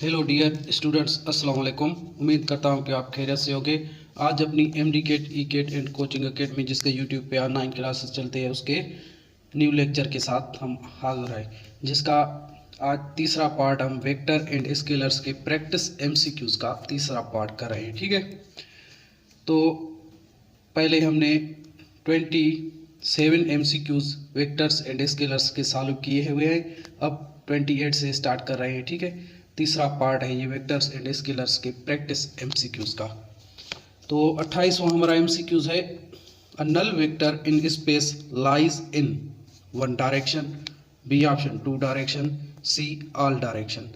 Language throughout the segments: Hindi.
हेलो डियर स्टूडेंट्स, अस्सलाम वालेकुम। उम्मीद करता हूं कि आप खैरियत से होंगे। आज अपनी MD CAT E CAT and coaching academy जिसके यूट्यूब पे ऑनलाइन क्लासेस चलते हैं उसके न्यू लेक्चर के साथ हम हाजिर हैं, जिसका आज तीसरा पार्ट हम वेक्टर एंड स्केलर्स के प्रैक्टिस एमसीक्यूज़ का तीसरा पार्ट कर रहे हैं। ठीक है, तो पहले हमने 27 एमसीक्यूज़ वेक्टर्स एंड स्केलर्स के सॉल्व किए हुए हैं। अब 28 से स्टार्ट कर रहे हैं। ठीक है, तीसरा पार्ट है ये वेक्टर्स एंड स्केलर्स के प्रैक्टिस एमसीक्यूज़ का। तो 28वां हमारा एमसीक्यूज़ है, a null vector in space lies in one direction, B option two direction, C all direction.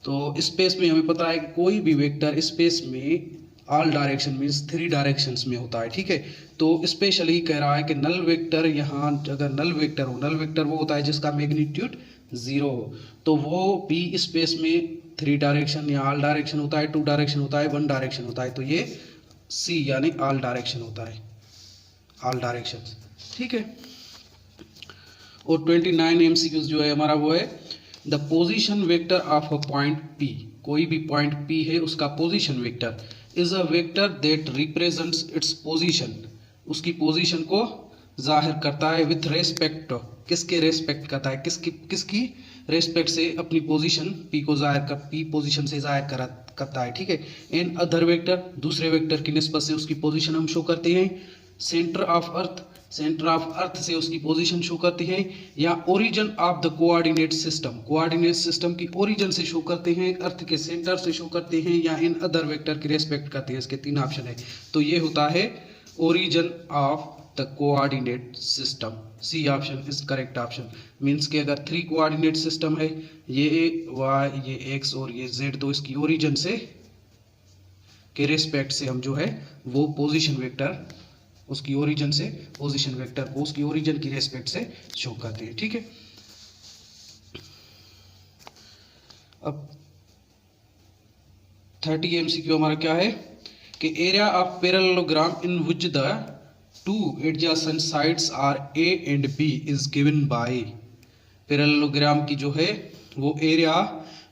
तो स्पेस में हमें पता है कि कोई भी वेक्टर स्पेस में ऑल डायरेक्शन मीन्स 3 डायरेक्शंस में होता है। ठीक है, तो स्पेशली कह रहा है कि नल वेक्टर, यहाँ अगर नल वेक्टर हो, नल वेक्टर वो होता है जिसका मैग्नीट्यूड 0 हो, तो वो भी स्पेस में 3 डायरेक्शन या ऑल डायरेक्शन होता है, 2 डायरेक्शन होता है, 1 डायरेक्शन होता है, तो ये सी यानी ऑल डायरेक्शन होता है, ऑल डायरेक्शन। ठीक है, और 29 एमसीक्यूज जो है हमारा वो है, the position vector of a point P, कोई भी पॉइंट पी है उसका position vector is a vector that represents its position, उसकी पोजीशन को जाहिर करता है विथ रेस्पेक्ट, किसके रेस्पेक्ट करता है, किसकी रेस्पेक्ट से अपनी पोजीशन पी को जाहिर कर, पी पोजीशन से जाहिर करता है। ठीक है, एन अदर वेक्टर, दूसरे वेक्टर की निस्बत से उसकी पोजीशन हम शो करते हैं। Centre of earth, centre of earth से उसकी पोजीशन शो करती है, या origin of the coordinate system, coordinate system की ओरिजिन से शो करते हैं, अर्थ के सेंटर से शो करते हैं, या इन अदर वेक्टर की रेस्पेक्ट करते हैं। इसके 3 ऑप्शन है, तो ये होता है origin of the coordinate system. C option is correct option. Means के अगर 3 कोऑर्डिनेट सिस्टम है, ये वाई, ये एक्स और ये जेड, तो इसकी ओरिजिन से के रेस्पेक्ट से हम जो है वो पोजीशन वेक्टर, उसकी ओरिजिन से पोजीशन वेक्टर को उसकी ओरिजिन की रेस्पेक्ट से शो करते हैं। ठीक है, अब 30 एमसीक्यू हमारा क्या है कि area of parallelogram in which the 2 adjacent sides are A and B is given by, parallelogram की जो है वो एरिया,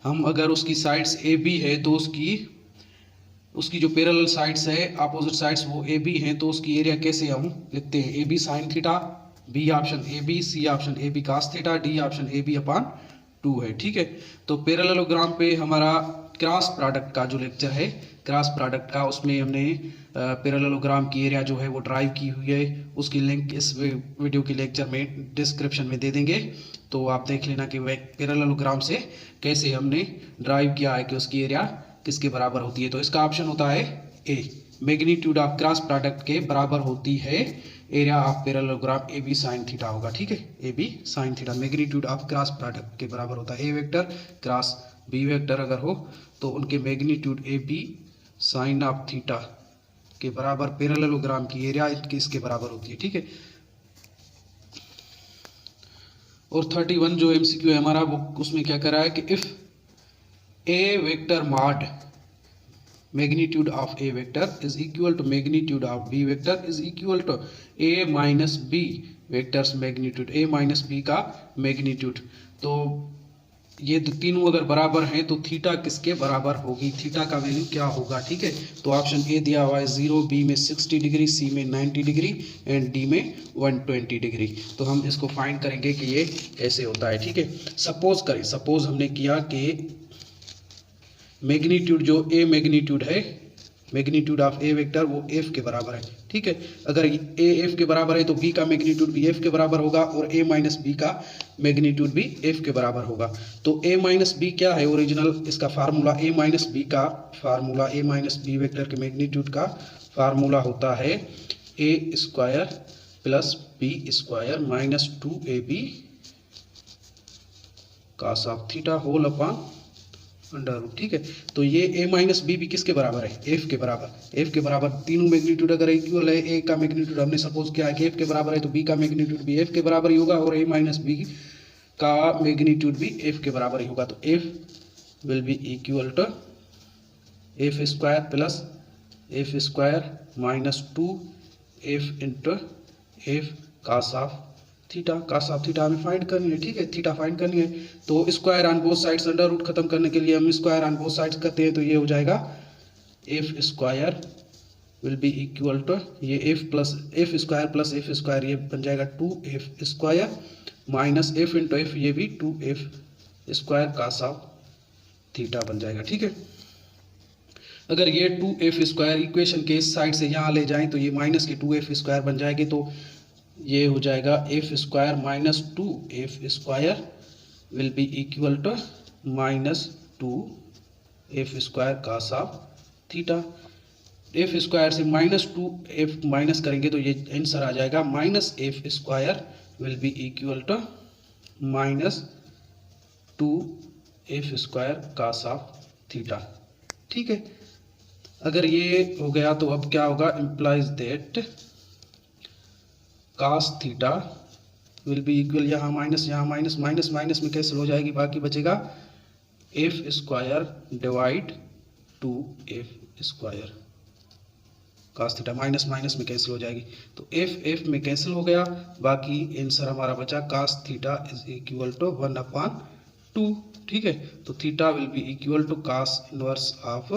हम अगर उसकी साइड्स ए बी है तो उसकी जो पैरेलल साइड्स है, अपोजिट साइड्स वो ए बी हैं, तो उसकी एरिया कैसे हम लिखते हैं, A B sine theta, B option A B, C option A B cos theta, D option A B upon 2 है। ठीक है, तो पैरेललोग्राम पे हमारा क्रॉस प्रोडक्ट का जो लेक्चर है, क्रॉस प्रोडक्ट का, उसमें हमने पैरेललोग्राम की एरिया जो है वो ड्राइव की हुई है, उसकी लिंक इस वीडियो के लेक्चर में डिस्क्रिप्शन में दे देंगे, तो आप देख लेना कि वह पैरेललोग्राम से कैसे हमने ड्राइव किया है कि उसकी एरिया किसके बराबर होती है। तो इसका ऑप्शन होता है A, magnitude of cross product के बराबर होती है area of parallelogram, A B sine theta होगा। ठीक है, A B sine theta magnitude of cross product के बराबर होता है। A vector cross B vector अगर हो तो उनके magnitude A B sine of theta के बराबर पैरेललोग्राम की एरिया इसके बराबर होती है। ठीक है, और 31 जो एमसीक्यू है हमारा वो उसमें क्या कर रहा है कि if A vector mod magnitude of a vector is equal to magnitude of b vector is equal to a minus b vectors magnitude, a minus b का मैग्नीट्यूड, तो ये तीनों अगर बराबर हैं तो थीटा किसके बराबर होगी, थीटा का वैल्यू क्या होगा। ठीक है, तो ऑप्शन ए दिया हुआ है 0, बी में 60 डिग्री, सी में 90 डिग्री एंड डी में 120 डिग्री। तो हम इसको फाइंड करेंगे कि ये कैसे होता है। ठीक है, सपोज करें, सपोज हमने किया कि मैग्नीट्यूड जो ए मैग्नीट्यूड है, मैग्नीट्यूड ऑफ ए वेक्टर वो एफ के बराबर है। ठीक है, अगर ए एफ के बराबर है तो बी का मैग्नीट्यूड भी एफ के बराबर होगा, और ए माइनस बी का मैग्नीट्यूड भी एफ के बराबर होगा। तो ए माइनस बी क्या है ओरिजिनल, इसका फार्मूला ए माइनस बी का formula, A minus B vector के मैग्नीट्यूड का फार्मूला होता है A square plus B square minus 2ab cos of theta whole upon under root. ठीक है, तो ये a माइनस बी भी किसके बराबर है, एफ के बराबर, एफ के बराबर। तीनों मैग्नीट्यूड अगर इक्वल है, ए का मैग्नीट्यूड हमने सपोज किया है कि एफ के बराबर है, तो बी का मैग्नीट्यूड भी एफ के बराबर ही होगा, और a माइनस बी का मैग्नीट्यूड भी एफ के बराबर ही होगा। तो F will be equal to F square plus F square minus 2 F into F cos of theta, cos of theta हमें फाइंड करनी है, ठीक है, थीटा फाइंड करनी है। तो square on both sides, under root खत्म करने के लिए हम स्क्वायर ऑन बोथ साइड्स करते हैं, तो ये हो जाएगा F square will be equal to ये F square plus F square, ये बन जाएगा 2f square minus F into F, ये भी 2f square cos of theta बन जाएगा, ठीक है। अगर ये 2f स्क्वायर इक्वेशन के इस साइड से यहाँ ले जाएं तो ये माइनस की 2f स्क्वायर बन जाएगी, तो ये हो जाएगा F square minus 2f square will be equal to minus 2f square cos of theta. F square से माइनस 2f माइनस करेंगे तो ये आंसर आ जाएगा minus F square will be equal to minus 2f square cos of theta, ठीक है। अगर ये हो गया तो अब क्या होगा, implies that cos theta will be equal, यहाँ माइनस माइनस माइनस में कैंसिल हो जाएगी, बाकी बचेगा F square divide 2f square cos theta, minus minus में कैंसिल हो जाएगी, तो एफ में कैंसिल हो गया, बाकी आंसर हमारा बचा cos theta is equal to 1/2, ठीक है। तो theta will be equal to cos inverse of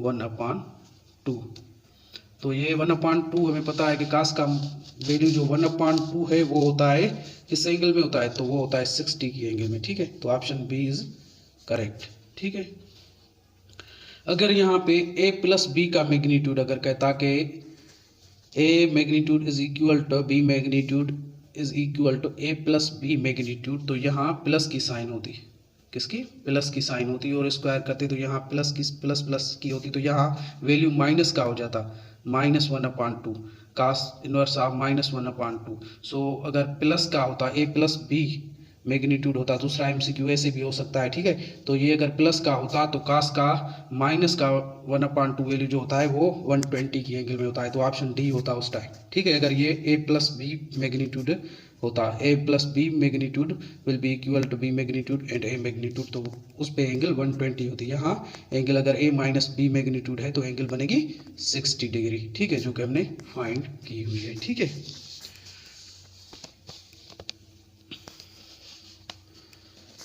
1/2। तो ये 1/2 हमें पता है कि कास का वैल्यू जो 1/2 है वो होता है किस एंगल में होता है, तो वो होता है 60 की एंगल में, ठीक है। तो ऑप्शन बी इज करेक्ट, ठीक है। अगर यहाँ पे a प्लस बी का मैग्नीट्यूड अगर कहता कि a magnitude is equal to b magnitude is equal to a plus B magnitude, तो यहाँ प्लस की साइन होती, किसकी, प्लस की साइन होती, और स्क्वायर करते तो यहाँ प्लस की होती, तो यहाँ वैल्यू माइनस का हो जाता, -1/2 कास इनवर्स ऑफ -1/2। सो अगर प्लस का होता a प्लस बी मैग्नीट्यूड होता, दूसरा एमसीक्यू ऐसे भी हो सकता है, ठीक है। तो ये अगर प्लस का होता तो कास का माइनस का 1/2 वैल्यू जो होता है वो 120 की एंगल में होता है, तो ऑप्शन डी होता उस टाइम, ठीक है। अगर ये a प्लस बी मैग्नीट्यूड होता, a plus B magnitude will be equal to B magnitude and a magnitude, तो उस पे एंगल 120 होती है। यहाँ एंगल अगर a माइनस बी मैग्नीट्यूड है तो एंगल बनेगी 60 डिग्री, ठीक है, जो कि हमने फाइंड की हुई है, ठीक है।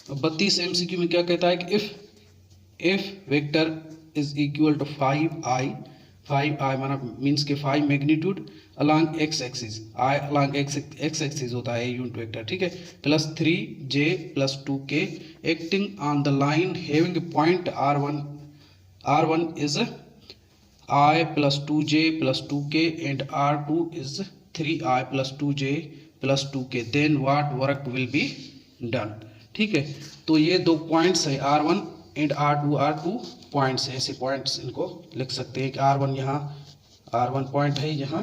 अब 32 एमसीक्यू में क्या कहता है कि if vector is equal to 5i माना मीन्स के 5 magnitude along X axis, i along X axis होता है यूनिट वेक्टर, ठीक है, plus 3j plus 2k acting on the line having point r1 is i plus 2j plus 2k and r2 is 3i plus 2j plus 2k, then what work will be done, ठीक है। तो ये दो पॉइंट्स है R1 एंड R2 पॉइंट्स है, ऐसे पॉइंट्स इनको लिख सकते हैं कि R1 यहाँ R1 पॉइंट है, यहाँ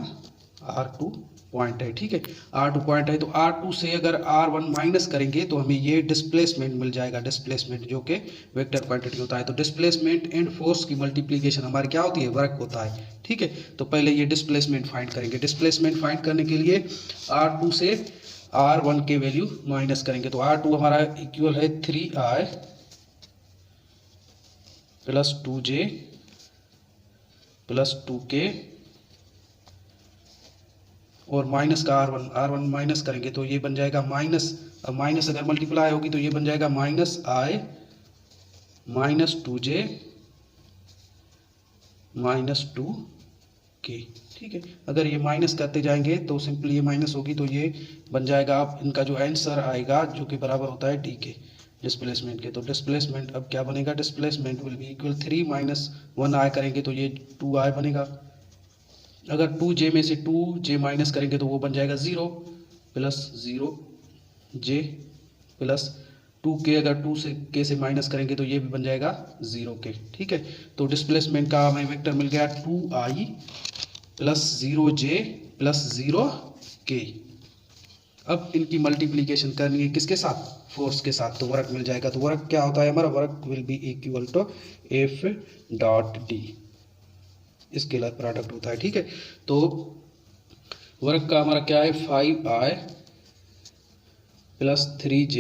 R2 पॉइंट है, ठीक है। R2 पॉइंट है तो R2 से अगर R1 माइनस करेंगे तो हमें ये डिस्प्लेसमेंट मिल जाएगा, डिस्प्लेसमेंट जो कि वेक्टर क्वांटिटी होता है। तो डिस्प्लेसमेंट एंड फोर्स की मल्टीप्लिकेशन हमारी क्या होती है, वर्क होता है, ठीक है। तो पहले ये डिस्प्लेसमेंट फाइंड करेंगे, डिस्प्लेसमेंट फाइंड करने के लिए R2 से R1 के वैल्यू माइनस करेंगे, तो R2 हमारा इक्वल है 3i plus 2j plus 2k और माइनस का R1 माइनस करेंगे तो ये बन जाएगा माइनस, अब माइनस अगर मल्टीप्लाई होगी तो ये बन जाएगा -i minus 2j minus 2k, ठीक है। अगर ये माइनस करते जाएंगे तो सिंपली ये माइनस होगी तो ये बन जाएगा, अब इनका जो आंसर आएगा जो कि बराबर होता है डी के डिस्प्लेसमेंट के। तो डिस्प्लेसमेंट अब क्या बनेगा, displacement will be equal 3 minus 1i करेंगे तो ये 2i बनेगा। अगर 2j में से 2j माइनस करेंगे तो वो बन जाएगा 0 प्लस 0j प्लस 2k, अगर 2 से k से माइनस करेंगे तो ये भी बन जाएगा 0k, ठीक है। तो डिस्प्लेसमेंट का हमें वेक्टर मिल गया 2i plus 0j plus 0k। अब इनकी मल्टीप्लिकेशन करनी है किसके साथ, फोर्स के साथ, तो वर्क मिल जाएगा। तो वर्क क्या होता है हमारा, work will be equal to F dot D, scalar product होता है, ठीक है। तो वर्क का हमारा क्या है 5i plus 3j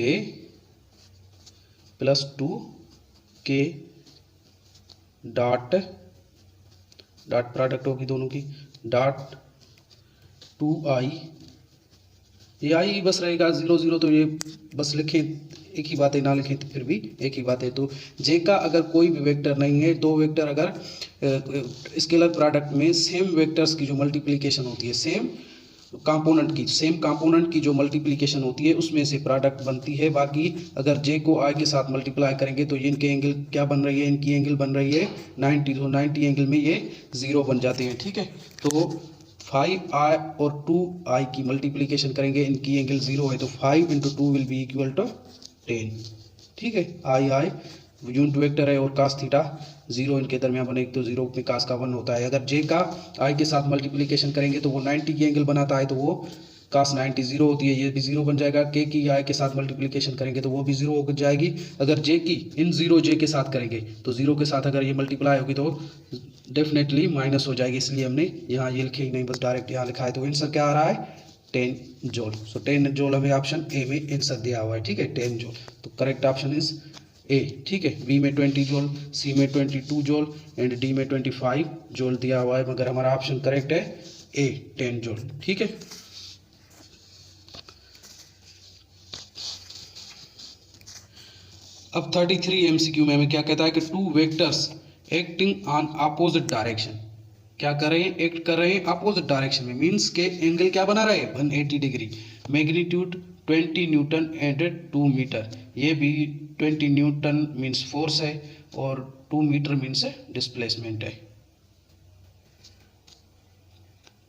plus 2k dot product होगी दोनों की, डॉट 2i ये आई बस रहेगा 0 0, तो ये बस लिखें, एक ही बात है, ना लिखें तो फिर भी एक ही बात है। तो जे का अगर कोई भी वेक्टर नहीं है, दो वेक्टर अगर स्केलर प्रोडक्ट में सेम वेक्टर्स की जो मल्टीप्लिकेशन होती है, सेम कंपोनेंट की जो मल्टीप्लिकेशन होती है उसमें से प्रोडक्ट बनती है। बाकी अगर जे को आई के साथ मल्टीप्लाई करेंगे तो इनके एंगल क्या बन रही है, इनकी एंगल बन रही है 90, तो 90 एंगल में ये 0 बन जाते हैं, ठीक है। तो 5i और 2i की मल्टीप्लिकेशन करेंगे, इनकी एंगल 0 है, तो 5 into 2 will be equal to 10, ठीक है। आई यूनिट वेक्टर है और कास थीटा 0 इनके दरमियान बने, तो 0 में कास का 1 होता है। अगर जे का आई के साथ मल्टीप्लिकेशन करेंगे तो वो 90 की एंगल बनाता है, तो वो कास 90 0 होती है, ये भी 0 बन जाएगा। के की आई के साथ मल्टीप्लिकेशन करेंगे तो वो भी 0 हो जाएगी। अगर जे की इन 0 जे के साथ करेंगे तो 0 के साथ अगर ये मल्टीप्लाई होगी तो डेफिनेटली माइनस हो जाएगी, इसलिए हमने यहाँ ये लिखे ही नहीं, बस डायरेक्ट यहाँ लिखा है। तो आंसर क्या आ रहा है 10 जूल। सो 10 जूल हमें ऑप्शन ए में आंसर दिया हुआ है, ठीक है, 10 जूल। तो करेक्ट ऑप्शन इज ए, ठीक है। बी में 20 जूल, सी में 22 जूल एंड डी में 25 जूल दिया हुआ है, मगर हमारा ऑप्शन करेक्ट है ए 10 जूल, ठीक है। अब 33 MCQ में हमें क्या कहता है कि two vectors acting on opposite direction, क्या कर रहे हैं, एक्ट कर रहे हैं अपोजिट डायरेक्शन में, मीन्स के एंगल क्या बना रहे हैं 180 degree, magnitude 20 newton and 2 metre. ये भी 20 न्यूटन मीन्स फोर्स है और 2 मीटर मीन्स डिस्प्लेसमेंट है।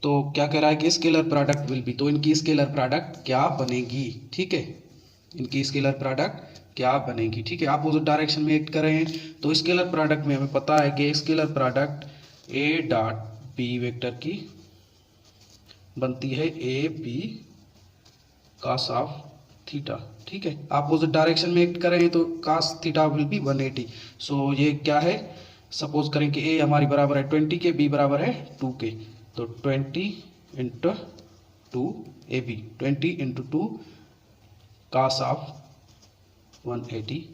तो क्या कह रहा है कि स्केलर प्रोडक्ट विल बी, तो इनकी स्केलर प्रोडक्ट क्या बनेगी, ठीक है, इनकी स्केलर प्रोडक्ट क्या बनेगी, ठीक है। अपोजिट डायरेक्शन में एक्ट कर रहे हैं, तो स्केलर प्रोडक्ट में हमें पता है कि scalar product A dot B vector की बनती है A B cos of theta, ठीक है। अपोजिट डायरेक्शन में एक्ट कर रहे हैं तो कास थीटा विल बी 180। सो ये क्या है, सपोज करें कि ए हमारी बराबर है 20 के, बी बराबर है 2 के, तो 20 into 2 A B, 20 into 2 cos of 180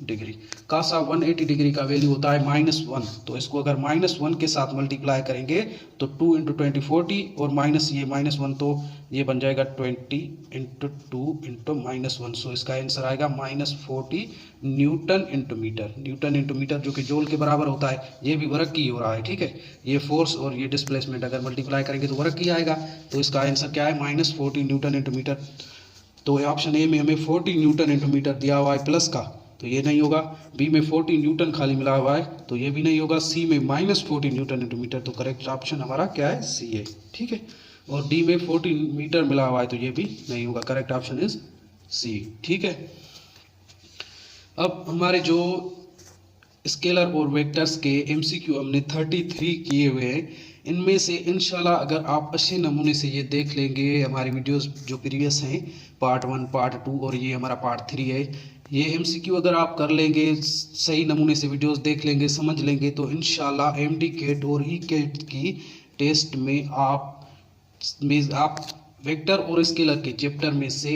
degree. Cos of 180 degree का वैल्यू होता है -1, तो इसको अगर -1 के साथ मल्टीप्लाई करेंगे तो 2 इंटू 20 40 और माइनस ये -1, तो ये बन जाएगा 20 इंटू 2 इंटू -1। सो इसका आंसर आएगा -40 newton into metre. Newton into metre जो कि जूल के बराबर होता है, ये भी वर्क की हो रहा है, ठीक है। ये फोर्स और ये डिस्प्लेसमेंट अगर मल्टीप्लाई करेंगे तो वर्क की आएगा, तो इसका आंसर क्या है -40 न्यूटन इंटू मीटर। तो ऑप्शन ए में हमें 40 न्यूटन इंटू मीटर दिया हुआ है प्लस का, तो ये नहीं होगा। बी में 40 न्यूटन खाली मिला हुआ है, तो ये भी नहीं होगा। सी में -40 न्यूटन इंटू मीटर, तो करेक्ट ऑप्शन हमारा क्या है सी है, ठीक है। और डी में 40 मीटर मिला हुआ है, तो ये भी नहीं होगा, करेक्ट ऑप्शन इज सी, ठीक है। अब हमारे जो स्केलर और वेक्टर्स के MCQ हमने 33 किए हुए हैं, इनमें से इंशाल्लाह अगर आप अच्छे नमूने से ये देख लेंगे, हमारी वीडियोस जो प्रीवियस हैं पार्ट 1 पार्ट 2 और ये हमारा पार्ट 3 है, ये MCQ अगर आप कर लेंगे, सही नमूने से वीडियोस देख लेंगे, समझ लेंगे, तो इंशाल्लाह MD कैट और E-कैट की टेस्ट में आप वेक्टर और स्केलर के चैप्टर में से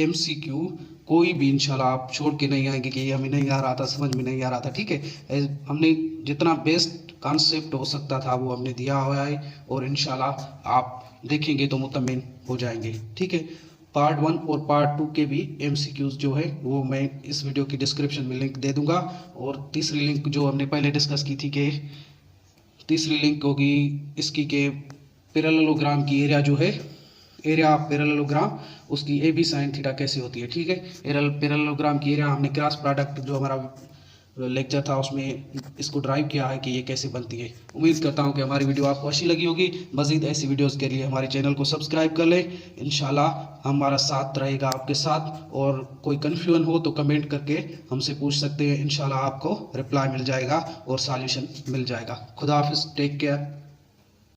MCQ कोई भी इंशाल्लाह आप छोड़ के नहीं आएंगे कि ये हमें नहीं आ रहा था, समझ में नहीं आ रहा था, ठीक है। हमने जितना बेस्ट कॉन्सेप्ट हो सकता था वो हमने दिया हुआ है, और इंशाल्लाह आप देखेंगे तो मुतमिन हो जाएंगे, ठीक है। पार्ट 1 और पार्ट 2 के भी MCQs जो है वो मैं इस वीडियो की डिस्क्रिप्शन में लिंक दे दूंगा। और तीसरी लिंक जो हमने पहले डिस्कस की थी कि तीसरी लिंक होगी इसकी के पैरेललोग्राम की एरिया जो है, एरिया ऑफ पैरेललोग्राम, उसकी ए बी साइन थीटा कैसे होती है, ठीक है। पैरेललोग्राम की एरिया हमने क्रॉस प्रोडक्ट जो हमारा लेक्चर था उसमें इसको ड्राइव किया है कि ये कैसे बनती है। उम्मीद करता हूँ कि हमारी वीडियो आपको अच्छी लगी होगी। मज़ीद ऐसी वीडियोस के लिए हमारे चैनल को सब्सक्राइब कर लें, इंशाल्लाह हमारा साथ रहेगा आपके साथ। और कोई कन्फ्यूजन हो तो कमेंट करके हमसे पूछ सकते हैं, इंशाल्लाह आपको रिप्लाई मिल जाएगा और सॉल्यूशन मिल जाएगा। खुदा हाफिज़, टेक केयर।